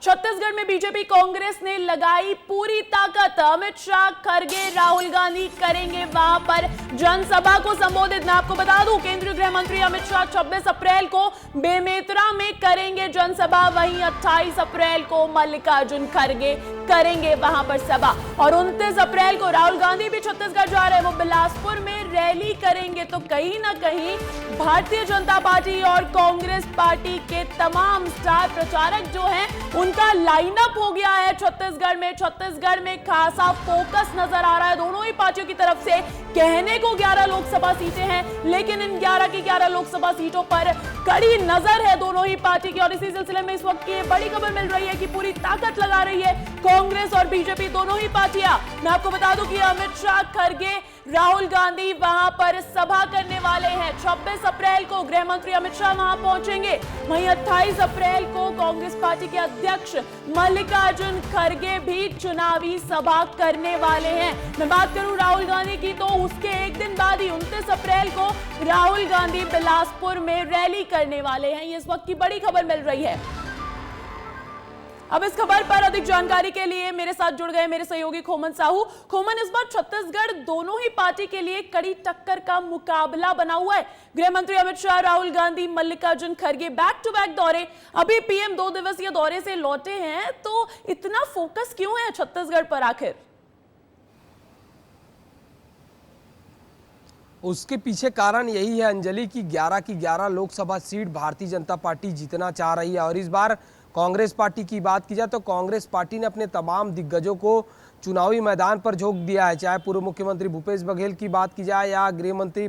छत्तीसगढ़ में बीजेपी कांग्रेस ने लगाई पूरी ताकत। अमित शाह, खरगे, राहुल गांधी करेंगे वहां पर जनसभा को संबोधित। मैं आपको बता दूं, केंद्रीय गृह मंत्री अमित शाह 26 अप्रैल को बेमेतरा में करेंगे जनसभा। वहीं 28 अप्रैल को मल्लिकार्जुन खरगे करेंगे वहां पर सभा और 29 अप्रैल को राहुल गांधी भी छत्तीसगढ़ जा रहे हैं। वो बिलासपुर में रैली करेंगे। तो कहीं ना कहीं भारतीय जनता पार्टी और कांग्रेस पार्टी के तमाम स्टार प्रचारक जो हैं उनका लाइनअप हो गया है छत्तीसगढ़ में। छत्तीसगढ़ में खासा फोकस नजर आ रहा है दोनों ही पार्टियों की तरफ से। कहने को 11 लोकसभा सीटें हैं, लेकिन इन 11 की 11 लोकसभा सीटों पर कड़ी नजर है दोनों ही पार्टी की। और इसी सिलसिले में इस वक्त की बड़ी खबर मिल रही है कि पूरी ताकत लगा रही है कांग्रेस और बीजेपी दोनों ही पार्टियां। मैं आपको बता दूं कि अमित शाह, खरगे, राहुल गांधी वहां पर सभा करने वाले हैं। 26 अप्रैल को गृह मंत्री अमित शाह वहां पहुंचेंगे। वहीं 28 अप्रैल को कांग्रेस पार्टी के अध्यक्ष मल्लिकार्जुन खरगे भी चुनावी सभा करने वाले हैं। मैं बात करूं राहुल गांधी की, तो उसके एक दिन बाद ही 29 अप्रैल को राहुल गांधी बिलासपुर में रैली करने वाले हैं। ये इस वक्त की बड़ी खबर मिल रही है। अब इस खबर पर अधिक जानकारी के लिए मेरे साथ जुड़ गए मेरे सहयोगी खोमन साहू। खोमन, इस बार छत्तीसगढ़ दोनों ही पार्टी के लिए कड़ी टक्कर का मुकाबला बना हुआ है। गृह मंत्री Amit Shah, Rahul Gandhi, Mallikarjun Kharge back to back दौरे। अभी पीएम 2 दिवसीय दौरे से लौटे हैं, तो इतना फोकस क्यों है छत्तीसगढ़ पर आखिर? उसके पीछे कारण यही है अंजलि की 11 की 11 लोकसभा सीट भारतीय जनता पार्टी जीतना चाह रही है। और इस बार कांग्रेस पार्टी की बात की जाए तो कांग्रेस पार्टी ने अपने तमाम दिग्गजों को चुनावी मैदान पर झोंक दिया है। चाहे पूर्व मुख्यमंत्री भूपेश बघेल की बात की जाए या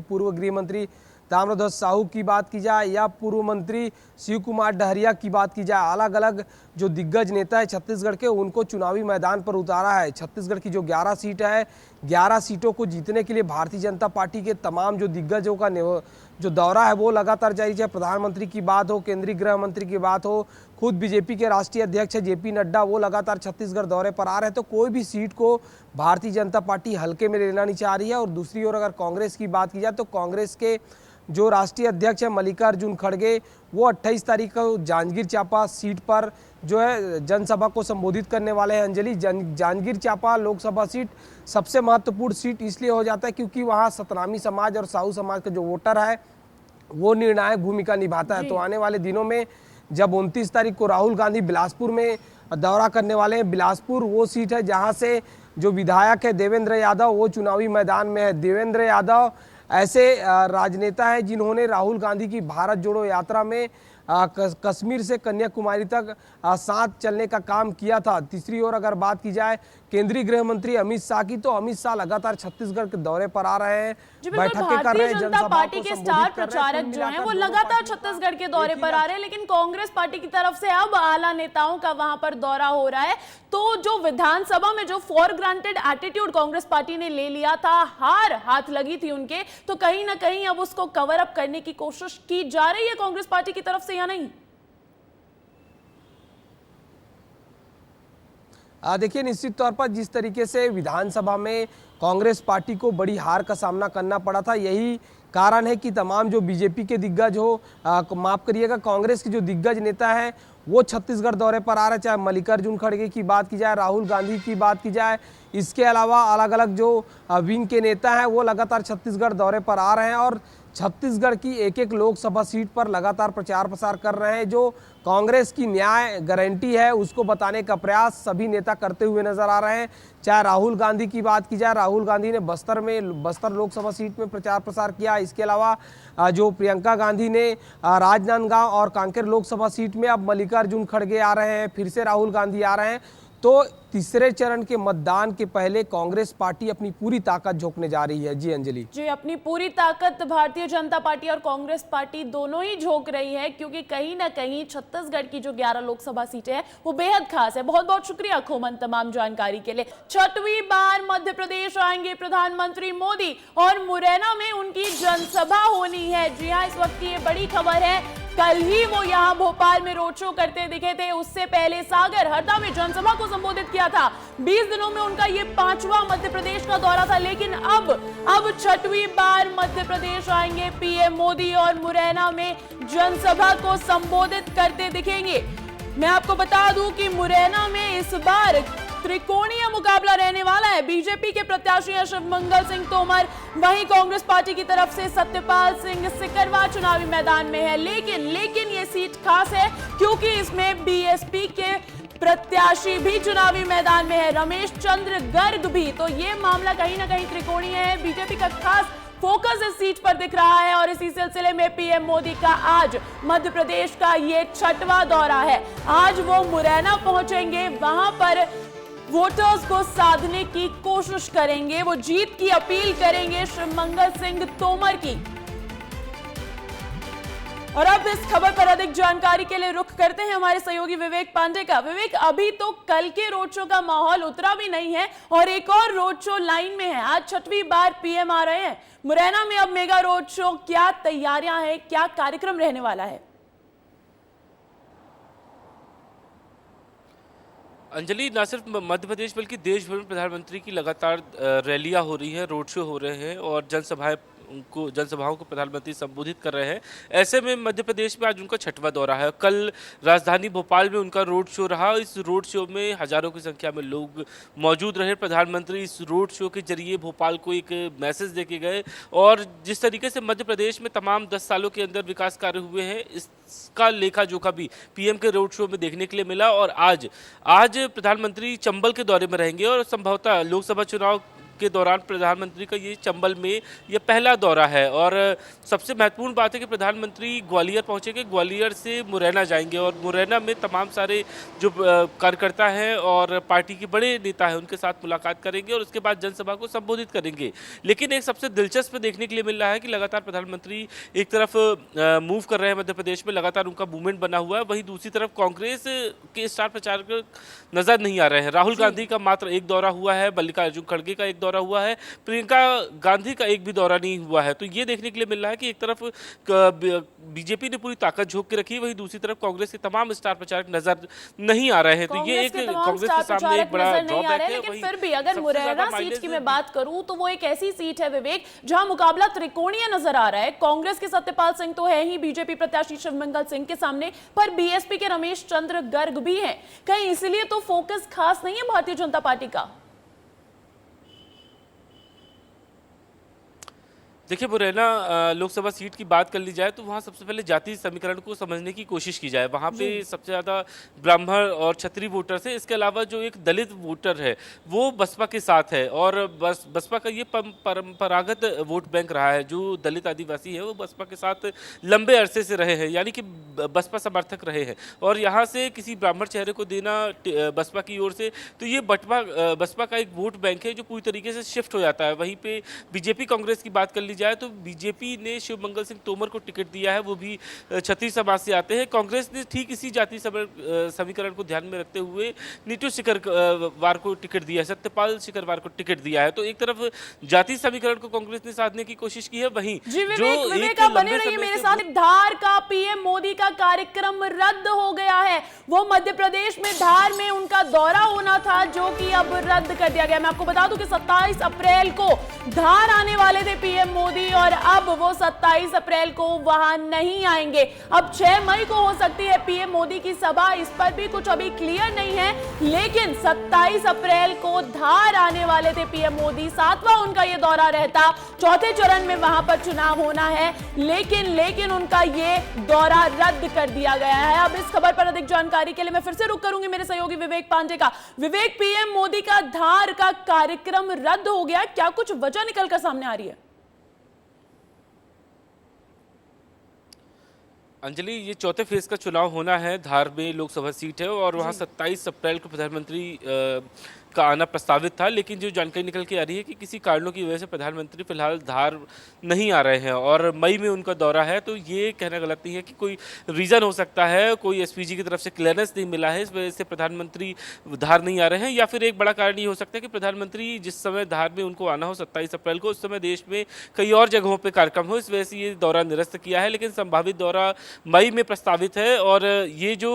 पूर्व गृह मंत्री ताम्रध्वज साहू की बात की जाए या पूर्व मंत्री शिव कुमार डहरिया की बात की जाए, अलग अलग जो दिग्गज नेता है छत्तीसगढ़ के उनको चुनावी मैदान पर उतारा है। छत्तीसगढ़ की जो 11 सीट है, 11 सीटों को जीतने के लिए भारतीय जनता पार्टी के तमाम जो दिग्गजों का जो दौरा है वो लगातार जारी है। प्रधानमंत्री की बात हो, केंद्रीय गृह मंत्री की बात हो, खुद बीजेपी के राष्ट्रीय अध्यक्ष जेपी नड्डा वो लगातार छत्तीसगढ़ दौरे पर आ रहे हैं। तो कोई भी सीट को भारतीय जनता पार्टी हल्के में लेना नहीं चाह रही है। और दूसरी ओर अगर कांग्रेस की बात की जाए तो कांग्रेस के जो राष्ट्रीय अध्यक्ष है मल्लिकार्जुन खड़गे, वो 28 तारीख को जांजगीर चांपा सीट पर जो है जनसभा को संबोधित करने वाले हैं। अंजलि, जांजगीर चांपा लोकसभा सीट सबसे महत्वपूर्ण सीट इसलिए हो जाता है क्योंकि वहाँ सतनामी समाज और साहू समाज का जो वोटर है वो निर्णायक भूमिका निभाता है। तो आने वाले दिनों में जब 29 तारीख को राहुल गांधी बिलासपुर में दौरा करने वाले हैं, बिलासपुर वो सीट है जहाँ से जो विधायक है देवेंद्र यादव वो चुनावी मैदान में है। देवेंद्र यादव ऐसे राजनेता है जिन्होंने राहुल गांधी की भारत जोड़ो यात्रा में कश्मीर से कन्याकुमारी तक साथ चलने का काम किया था। तीसरी ओर अगर बात की जाए केंद्रीय गृह मंत्री अमित शाह की, तो अमित शाह लगातार छत्तीसगढ़ के दौरे पर आ रहे हैं, बैठकें कर रहे हैं, जनता पार्टी के स्टार प्रचारक जो हैं वो लगातार छत्तीसगढ़ के दौरे पर आ रहे हैं। लेकिन कांग्रेस पार्टी की तरफ से अब आला नेताओं का वहां पर दौरा हो रहा है। तो जो विधानसभा में जो for granted attitude Congress party ने ले लिया था, हार हाथ लगी थी उनके, तो कहीं ना कहीं अब उसको कवर अप करने की कोशिश की जा रही है कांग्रेस पार्टी की तरफ से या नहीं? देखिए, निश्चित तौर पर जिस तरीके से विधानसभा में कांग्रेस पार्टी को बड़ी हार का सामना करना पड़ा था, यही कारण है कि तमाम जो बीजेपी के दिग्गज हो, माफ करिएगा, कांग्रेस के जो दिग्गज नेता हैं वो छत्तीसगढ़ दौरे पर आ रहे हैं। चाहे मल्लिकार्जुन खड़गे की बात की जाए, राहुल गांधी की बात की जाए, इसके अलावा अलग अलग जो विंग के नेता हैं वो लगातार छत्तीसगढ़ दौरे पर आ रहे हैं और छत्तीसगढ़ की एक एक लोकसभा सीट पर लगातार प्रचार प्रसार कर रहे हैं। जो कांग्रेस की न्याय गारंटी है उसको बताने का प्रयास सभी नेता करते हुए नजर आ रहे हैं। चाहे राहुल गांधी की बात की जाए, राहुल गांधी ने बस्तर लोकसभा सीट में प्रचार प्रसार किया। इसके अलावा जो प्रियंका गांधी ने राजनांदगांव और कांकेर लोकसभा सीट में, अब मल्लिकार्जुन खड़गे आ रहे हैं, फिर से राहुल गांधी आ रहे हैं। तो तीसरे चरण के मतदान के पहले कांग्रेस पार्टी अपनी पूरी ताकत झोंकने जा रही है। जी अंजलि जी, अपनी पूरी ताकत भारतीय जनता पार्टी और कांग्रेस पार्टी दोनों ही झोंक रही है, क्योंकि कहीं ना कहीं छत्तीसगढ़ की जो 11 लोकसभा सीटें हैं वो बेहद खास है। बहुत बहुत शुक्रिया खोमन तमाम जानकारी के लिए। 6वीं बार मध्य प्रदेश आएंगे प्रधानमंत्री मोदी और मुरैना में उनकी जनसभा होनी है। जी हाँ, इस वक्त की ये बड़ी खबर है। कल ही वो यहाँ भोपाल में रोड शो करते दिखे थे, उससे पहले सागर हरदा में जनसभा को संबोधित किया था। 20 दिनों में उनका ये 5वां मध्य प्रदेश का दौरा था। लेकिन अब 6वीं बार मध्य प्रदेश आएंगे पीएम मोदी और मुरैना में जनसभा को संबोधित करते दिखेंगे। मैं आपको बता दूं कि मुरैना में इस बार त्रिकोणीय मुकाबला रहने वाला है। बीजेपी के प्रत्याशी हैं शिवमंगल सिंह तोमर, वहीं कांग्रेस पार्टी की तरफ से सत्यपाल सिंह सिकरवा चुनावी मैदान में है। लेकिन ये सीट खास है क्योंकि इसमें बीएसपी के प्रत्याशी भी चुनावी मैदान में है, रमेश चंद्र गर्ग भी। तो ये मामला कहीं ना कहीं त्रिकोणीय है। बीजेपी का खास फोकस इस सीट पर दिख रहा है और इसी सिलसिले में पीएम मोदी का आज मध्य प्रदेश का ये 6वां दौरा है। आज वो मुरैना पहुंचेंगे, वहां पर वोटर्स को साधने की कोशिश करेंगे, वो जीत की अपील करेंगे शिवमंगल सिंह तोमर की। और अब इस खबर पर अधिक जानकारी के लिए रुख करते हैं हमारे सहयोगी विवेक पांडे का। विवेक, अभी तो कल के रोड शो का माहौल उतरा भी नहीं है और एक और रोड शो लाइन में है। आज 6वीं बार पीएम आ रहे हैं मुरैना में। अब मेगा रोड शो, क्या तैयारियां हैं, क्या कार्यक्रम रहने वाला है? अंजलि, न सिर्फ मध्य प्रदेश बल्कि देश भर में प्रधानमंत्री की लगातार रैलियां हो रही हैं, रोड शो हो रहे हैं और जनसभाओं को प्रधानमंत्री संबोधित कर रहे हैं। ऐसे में मध्य प्रदेश में आज उनका 6वां दौरा है। कल राजधानी भोपाल में उनका रोड शो रहा। इस रोड शो में हजारों की संख्या में लोग मौजूद रहे। प्रधानमंत्री इस रोड शो के जरिए भोपाल को एक मैसेज देके गए और जिस तरीके से मध्य प्रदेश में तमाम 10 सालों के अंदर विकास कार्य हुए हैं, इसका लेखा जोखा भी पीएम के रोड शो में देखने के लिए मिला। और आज प्रधानमंत्री चंबल के दौरे में रहेंगे और संभवतः लोकसभा चुनाव के दौरान प्रधानमंत्री का ये चंबल में ये पहला दौरा है। और सबसे महत्वपूर्ण बात है कि प्रधानमंत्री ग्वालियर पहुंचेंगे, ग्वालियर से मुरैना जाएंगे और मुरैना में तमाम सारे जो कार्यकर्ता हैं और पार्टी के बड़े नेता हैं उनके साथ मुलाकात करेंगे और उसके बाद जनसभा को संबोधित करेंगे। लेकिन एक सबसे दिलचस्प देखने के लिए मिल रहा है कि लगातार प्रधानमंत्री एक तरफ मूव कर रहे हैं मध्य प्रदेश में, लगातार उनका मूवमेंट बना हुआ है, वहीं दूसरी तरफ कांग्रेस के स्टार प्रचारक नजर नहीं आ रहे हैं। राहुल गांधी का मात्र एक दौरा हुआ है, मल्लिकार्जुन खड़गे का एक दौरा हुआ है, प्रियंका गांधी का एक भी दौरा नहीं हुआ है। तो ये देखने के लिए मिल रहा है कि एक तरफ बीजेपी ने पूरी ताकत झोंक के रखी है, वहीं दूसरी तरफ कांग्रेस के तमाम स्टार प्रचारक नजर नहीं आ रहे हैं। तो ये एक कांग्रेस के सामने एक बड़ा ड्रॉबैक है। लेकिन फिर भी अगर मुरैना सीट की मैं बात करूं तो वो एक ऐसी सीट है विवेक जहां मुकाबला त्रिकोणीय नजर आ रहा है। कांग्रेस के सत्यपाल सिंह तो है ही, बीजेपी प्रत्याशी शिवमंगल सिंह के सामने, पर बीएसपी के रमेश चंद्र गर्ग भी हैं। कहीं इसलिए तो फोकस खास नहीं है भारतीय जनता पार्टी का? देखिए, मुरैना लोकसभा सीट की बात कर ली जाए तो वहाँ सबसे पहले जाति समीकरण को समझने की कोशिश की जाए। वहाँ पे सबसे ज़्यादा ब्राह्मण और क्षत्रिय वोटर्स है। इसके अलावा जो एक दलित वोटर है वो बसपा के साथ है और बसपा का ये परंपरागत वोट बैंक रहा है। जो दलित आदिवासी है वो बसपा के साथ लंबे अरसे से रहे हैं, यानी कि बसपा समर्थक रहे हैं। और यहाँ से किसी ब्राह्मण चेहरे को देना बसपा की ओर से, तो ये बसपा का एक वोट बैंक है जो पूरी तरीके से शिफ्ट हो जाता है। वहीं पे बीजेपी कांग्रेस की बात कर ली जाए तो बीजेपी ने शिवमंगल सिंह तोमर को टिकट दिया है, वो भी क्षत्रिय समाज से आते हैं। कांग्रेस ने ठीक इसी जाति समीकरण को ध्यान में रखते हुए नीतू शिकरवार को टिकट दिया है, सत्यपाल शिकरवार को टिकट दिया है। तो एक तरफ जाति समीकरण को कांग्रेस ने साधने की कोशिश की है, वहीं जो बने रहिए मेरे साथ। धार का पीएम मोदी का कार्यक्रम रद्द हो गया है। वो मध्य प्रदेश में धार में उनका दौरा होना था जो कि अब रद्द कर दिया गया। मैं आपको बता दूं कि 27 अप्रैल को धार आने वाले थे पीएम मोदी और अब वो 27 अप्रैल को वहां नहीं आएंगे। अब 6 मई को हो सकती है पीएम मोदी की सभा, इस पर भी कुछ अभी क्लियर नहीं है। लेकिन 27 अप्रैल को धार आने वाले थे पीएम मोदी, 7वां उनका ये दौरा रहता, 4थे चरण में वहां पर चुनाव होना है, लेकिन उनका ये दौरा रद्द कर दिया गया है। अब इस खबर पर अधिक जानकारी के लिए मैं फिर से रुक करूंगी मेरे सहयोगी विवेक पांडे का। विवेक, पीएम मोदी का धार का कार्यक्रम रद्द हो गया, क्या कुछ वजह निकलकर सामने आ रही है? अंजलि, ये 4थे फेज का चुनाव होना है, धार में लोकसभा सीट है और वहाँ 27 अप्रैल को प्रधानमंत्री का आना प्रस्तावित था। लेकिन जो जानकारी निकल के आ रही है कि किसी कारणों की वजह से प्रधानमंत्री फिलहाल धार नहीं आ रहे हैं और मई में उनका दौरा है। तो ये कहना गलत नहीं है कि कोई रीज़न हो सकता है, कोई एसपीजी की तरफ से क्लियरेंस नहीं मिला है, इस वजह से प्रधानमंत्री धार नहीं आ रहे हैं। या फिर एक बड़ा कारण ये हो सकता है कि प्रधानमंत्री जिस समय धार में उनको आना हो 27 अप्रैल को, उस समय देश में कई और जगहों पर कार्यक्रम हो, इस वजह से ये दौरा निरस्त किया है। लेकिन संभावित दौरा मई में प्रस्तावित है और ये जो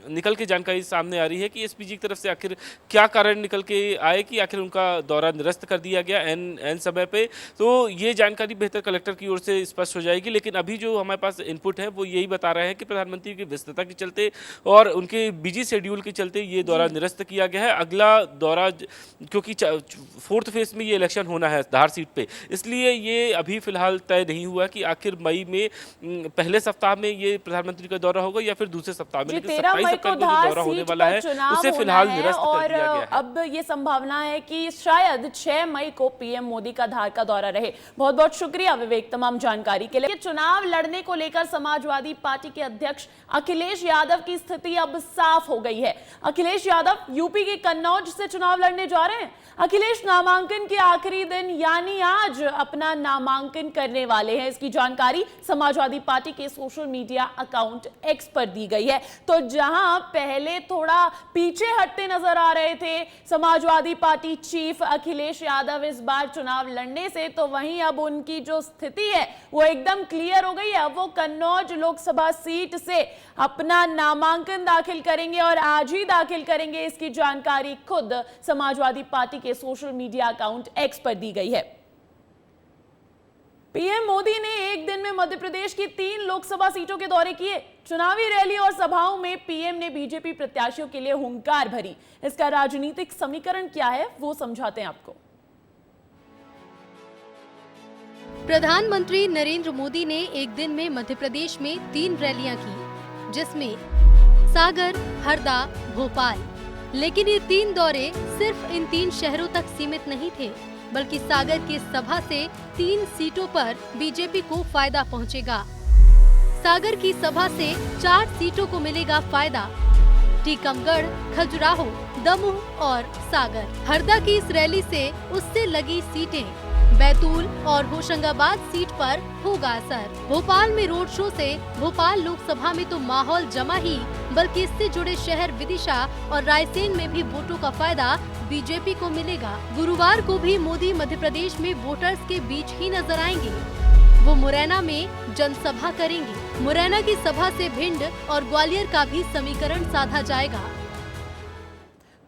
निकल के जानकारी सामने आ रही है कि एसपीजी की तरफ से आखिर क्या कारण निकल के आए कि आखिर उनका दौरा निरस्त कर दिया गया एन समय पे। तो ये जानकारी बेहतर कलेक्टर की ओर से स्पष्ट हो जाएगी, लेकिन अभी जो हमारे पास इनपुट है वो यही बता रहे हैं कि प्रधानमंत्री की व्यस्तता के चलते और उनके बिजी शेड्यूल के चलते ये दौरा निरस्त किया गया है। अगला दौरा, क्योंकि 4th फेज में ये इलेक्शन होना है धार सीट पे, इसलिए ये अभी फिलहाल तय नहीं हुआ कि आखिर मई में पहले सप्ताह में ये प्रधानमंत्री का दौरा होगा या फिर दूसरे सप्ताह में। लेकिन 13 मई को धार सीट पर चुनाव उसे फिलहाल होना है निरस्त कर और दिया गया है। अब ये संभावना है कि शायद 6 मई को पीएम मोदी का धार का दौरा रहे। बहुत बहुत शुक्रिया विवेक तमाम जानकारी के लिए। चुनाव लड़ने को लेकर समाजवादी पार्टी के अध्यक्ष अखिलेश यादव की स्थिति अब साफ हो गई है। अखिलेश यादव यूपी के कन्नौज से चुनाव लड़ने जा रहे हैं। अखिलेश नामांकन के आखिरी दिन यानी आज अपना नामांकन करने वाले हैं। इसकी जानकारी समाजवादी पार्टी के सोशल मीडिया अकाउंट एक्स पर दी गई है। तो जहां पहले थोड़ा पीछे हटते नजर आ रहे थे समाजवादी पार्टी चीफ अखिलेश यादव इस बार चुनाव लड़ने से, तो वहीं अब उनकी जो स्थिति है वो एकदम क्लियर हो गई है। अब वो कन्नौज लोकसभा सीट से अपना नामांकन दाखिल करेंगे और आज ही दाखिल करेंगे। इसकी जानकारी खुद समाजवादी पार्टी के सोशल मीडिया अकाउंट एक्स पर दी गई है। पीएम मोदी ने एक दिन में मध्य प्रदेश की 3 लोकसभा सीटों के दौरे किए। चुनावी रैली और सभाओं में पीएम ने बीजेपी प्रत्याशियों के लिए हुंकार भरी। इसका राजनीतिक समीकरण क्या है वो समझाते हैं आपको। प्रधानमंत्री नरेंद्र मोदी ने एक दिन में मध्य प्रदेश में 3 रैलियां की, जिसमें सागर, हरदा, भोपाल। लेकिन ये 3 दौरे सिर्फ इन 3 शहरों तक सीमित नहीं थे, बल्कि सागर की सभा से 3 सीटों पर बीजेपी को फायदा पहुंचेगा। सागर की सभा से 4 सीटों को मिलेगा फायदा, टीकमगढ़, खजुराहो, दमोह और सागर। हरदा की इस रैली से उससे लगी सीटें बैतूल और होशंगाबाद सीट पर होगा असर। भोपाल में रोड शो से भोपाल लोकसभा में तो माहौल जमा ही, बल्कि इससे जुड़े शहर विदिशा और रायसेन में भी वोटों का फायदा बीजेपी को मिलेगा। गुरुवार को भी मोदी मध्य प्रदेश में वोटर्स के बीच ही नजर आएंगे। वो मुरैना में जनसभा करेंगे। मुरैना की सभा से भिंड और ग्वालियर का भी समीकरण साधा जाएगा।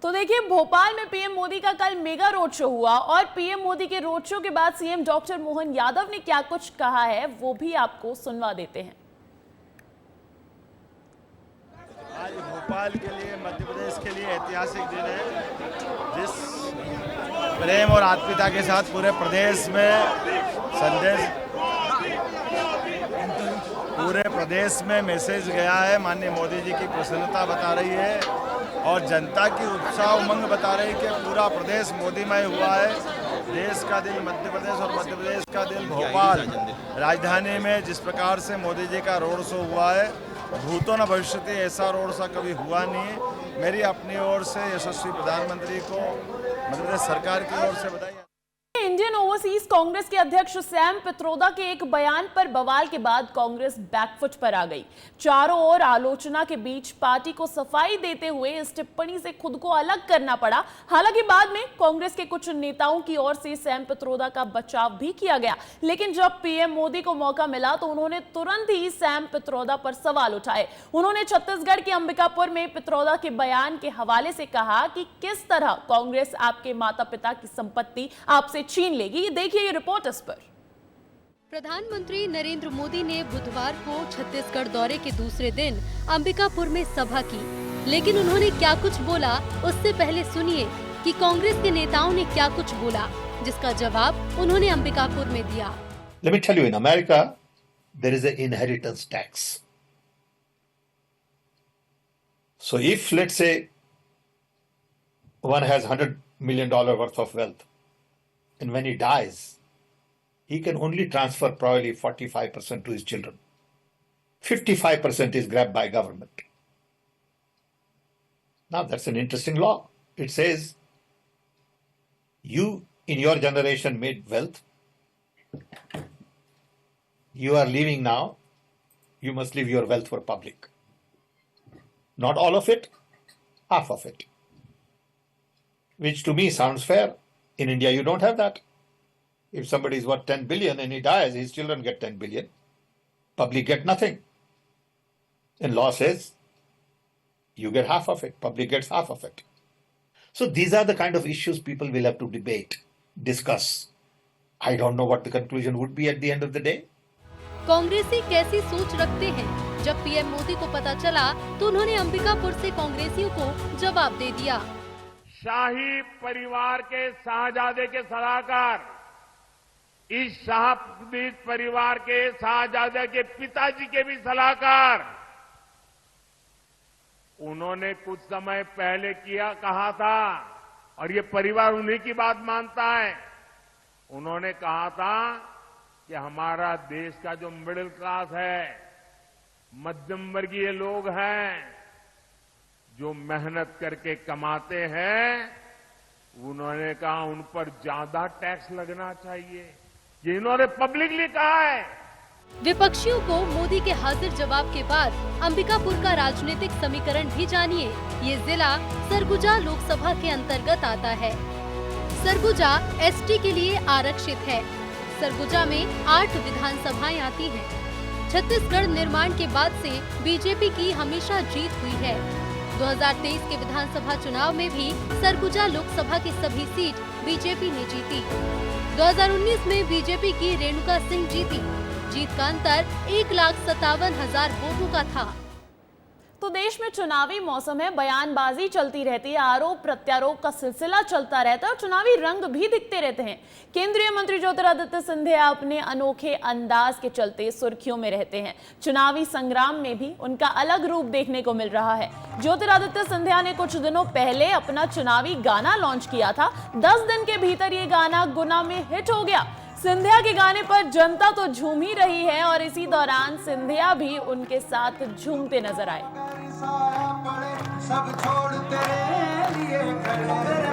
तो देखिए, भोपाल में पीएम मोदी का कल मेगा रोड शो हुआ और पीएम मोदी के रोड शो के बाद सीएम डॉक्टर मोहन यादव ने क्या कुछ कहा है वो भी आपको सुनवा देते हैं। आज भोपाल के लिए, मध्य प्रदेश के लिए ऐतिहासिक दिन है, जिस प्रेम और आत्मीयता के साथ पूरे प्रदेश में संदेश, पूरे प्रदेश में मैसेज गया है। माननीय मोदी जी की प्रसन्नता बता रही है और जनता की उत्साह उमंग बता रही है कि पूरा प्रदेश मोदीमय हुआ है। देश का दिल मध्य प्रदेश और मध्य प्रदेश का दिल भोपाल राजधानी में जिस प्रकार से मोदी जी का रोड शो हुआ है, भूतो न भविष्यति, ऐसा रोड शो कभी हुआ नहीं है। मेरी अपनी ओर से यशस्वी प्रधानमंत्री को मध्य प्रदेश सरकार की ओर से बधाई। इंडियन ओवरसीज कांग्रेस के अध्यक्ष सैम पित्रोदा के एक बयान पर बवाल के बाद कांग्रेस बैकफुट पर आ गई। चारों ओर आलोचना के बीच पार्टी को सफाई देते हुए इस टिप्पणी से खुद को अलग करना पड़ा। हालांकि बाद में कांग्रेस के कुछ नेताओं की ओर से सैम पित्रोदा का बचाव भी किया गया, लेकिन जब पीएम मोदी को मौका मिला तो उन्होंने तुरंत ही सैम पित्रोदा पर सवाल उठाए। उन्होंने छत्तीसगढ़ के अंबिकापुर में पित्रोदा के बयान के हवाले से कहा कि किस तरह कांग्रेस आपके माता पिता की संपत्ति आपसे छीन लेगी। देखिए ये रिपोर्ट इस पर। प्रधानमंत्री नरेंद्र मोदी ने बुधवार को छत्तीसगढ़ दौरे के दूसरे दिन अंबिकापुर में सभा की, लेकिन उन्होंने क्या कुछ बोला उससे पहले सुनिए कि कांग्रेस के नेताओं ने क्या कुछ बोला, जिसका जवाब उन्होंने अंबिकापुर में दिया। Let me tell you, in America there is an inheritance tax. So if let's say one has $100 million worth of wealth, and when he dies, he can only transfer probably 45% to his children. 55% is grabbed by government. Now that's an interesting law. It says you in your generation made wealth. You are leaving now. You must leave your wealth for public. Not all of it, half of it. Which to me sounds fair. In India, you don't have that. If somebody is worth 10 billion and he dies, his children get 10 billion. Public get nothing. And law says You get half of it, public gets half of it. So these are the kind of issues people will have to debate, discuss. I don't know what the conclusion would be at the end of the day. कांग्रेसी कैसी सोच रखते हैं? जब PM Modi को पता चला तो उन्होंने अंबिकापुर से कांग्रेसियों को जवाब दे दिया। शाही परिवार के शाहजादे के सलाहकार, इस शाही परिवार के शाहजादे के पिताजी के भी सलाहकार, उन्होंने कुछ समय पहले कहा था, और ये परिवार उन्हीं की बात मानता है। उन्होंने कहा था कि हमारा देश का जो मिडिल क्लास है, मध्यम वर्गीय लोग हैं, जो मेहनत करके कमाते हैं, उन्होंने कहा उन पर ज्यादा टैक्स लगना चाहिए। ये इन्होंने पब्लिकली कहा है। विपक्षियों को मोदी के हाजिर जवाब के बाद अंबिकापुर का राजनीतिक समीकरण भी जानिए। ये जिला सरगुजा लोकसभा के अंतर्गत आता है। सरगुजा एसटी के लिए आरक्षित है। सरगुजा में 8 विधानसभाएं आती हैं। छत्तीसगढ़ निर्माण के बाद से बीजेपी की हमेशा जीत हुई है। 2023 के विधानसभा चुनाव में भी सरगुजा लोकसभा की सभी सीट बीजेपी ने जीती। 2019 में बीजेपी की रेणुका सिंह जीती। जीत का अंतर 1,57,000 वोटों का था। तो देश में चुनावी मौसम है, बयानबाजी चलती रहती है, आरोप प्रत्यारोप का सिलसिला चलता रहता है और चुनावी रंग भी दिखते रहते हैं। केंद्रीय मंत्री ज्योतिरादित्य सिंधिया अपने अनोखे अंदाज के चलते सुर्खियों में रहते हैं। चुनावी संग्राम में भी उनका अलग रूप देखने को मिल रहा है। ज्योतिरादित्य सिंधिया ने कुछ दिनों पहले अपना चुनावी गाना लॉन्च किया था। 10 दिन के भीतर ये गाना गुना में हिट हो गया। सिंधिया के गाने पर जनता तो झूम ही रही है और इसी दौरान सिंधिया भी उनके साथ झूमते नजर आए। सब छोड़ तेरे लिए खड़े